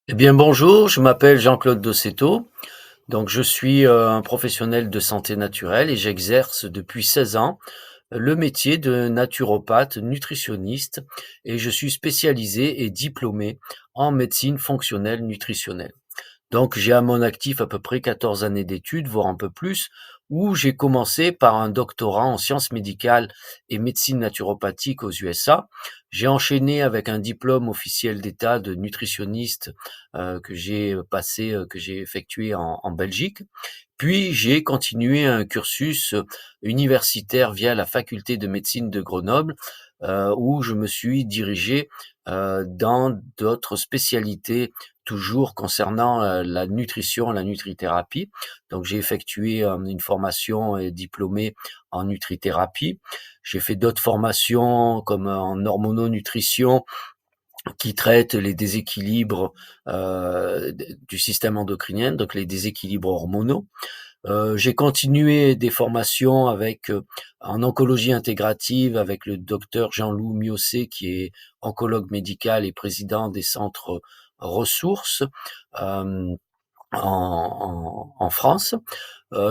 Eh bien bonjour, je m'appelle Jean-Claude Dossetto, donc je suis, un professionnel de santé naturelle et j'exerce depuis 16 ans le métier de naturopathe nutritionniste et je suis spécialisé et diplômé en médecine fonctionnelle nutritionnelle. Donc j'ai à mon actif à peu près 14 années d'études, voire un peu plus, où j'ai commencé par un doctorat en sciences médicales et médecine naturopathique aux USA. J'ai enchaîné avec un diplôme officiel d'état de nutritionniste que j'ai effectué en Belgique. Puis j'ai continué un cursus universitaire via la faculté de médecine de Grenoble, où je me suis dirigé dans d'autres spécialités toujours concernant la nutrition, la nutrithérapie. Donc j'ai effectué une formation et diplômé en nutrithérapie. J'ai fait d'autres formations comme en hormononutrition qui traitent les déséquilibres du système endocrinien, donc les déséquilibres hormonaux. J'ai continué des formations en oncologie intégrative avec le docteur Jean-Loup Miocé, qui est oncologue médical et président des centres ressources en France.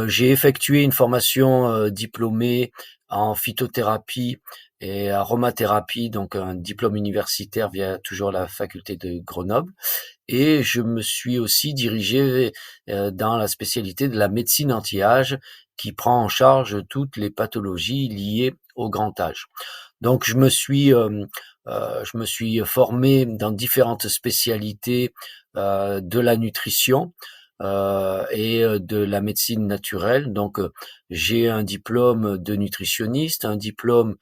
J'ai effectué une formation diplômée en phytothérapie et aromathérapie, donc un diplôme universitaire via toujours la faculté de Grenoble. Et je me suis aussi dirigé dans la spécialité de la médecine anti-âge qui prend en charge toutes les pathologies liées au grand âge. Donc je me suis formé dans différentes spécialités de la nutrition et de la médecine naturelle. Donc j'ai un diplôme de nutritionniste, un diplôme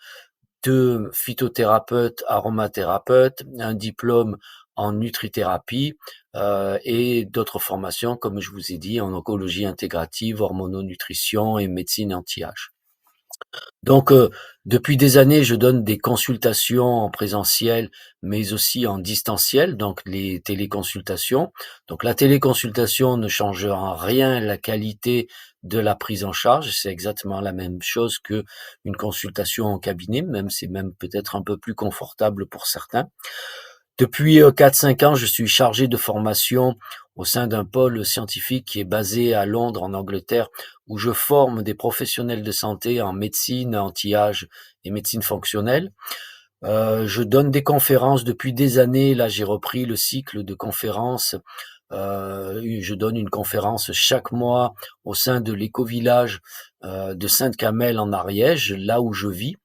de phytothérapeute, aromathérapeute, un diplôme en nutrithérapie et d'autres formations, comme je vous ai dit, en oncologie intégrative, hormononutrition et médecine anti-âge. Donc, depuis des années, je donne des consultations en présentiel, mais aussi en distanciel, donc les téléconsultations. Donc la téléconsultation ne change en rien la qualité de la prise en charge. C'est exactement la même chose que une consultation en cabinet, même c'est même peut-être un peu plus confortable pour certains. Depuis 4-5 ans, je suis chargé de formation au sein d'un pôle scientifique qui est basé à Londres, en Angleterre, où je forme des professionnels de santé en médecine anti-âge et médecine fonctionnelle. Je donne des conférences depuis des années. Là, j'ai repris le cycle de conférences. Je donne une conférence chaque mois au sein de l'éco-village de Sainte-Camelle en Ariège, là où je vis.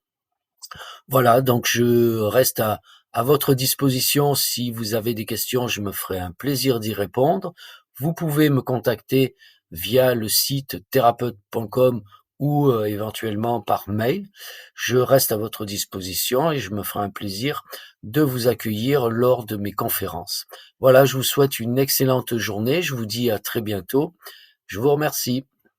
Voilà, donc je reste à votre disposition si vous avez des questions, je me ferai un plaisir d'y répondre. Vous pouvez me contacter via le site thérapeute.com ou éventuellement par mail. Je reste à votre disposition et je me ferai un plaisir de vous accueillir lors de mes conférences. Voilà, je vous souhaite une excellente journée. Je vous dis à très bientôt. Je vous remercie.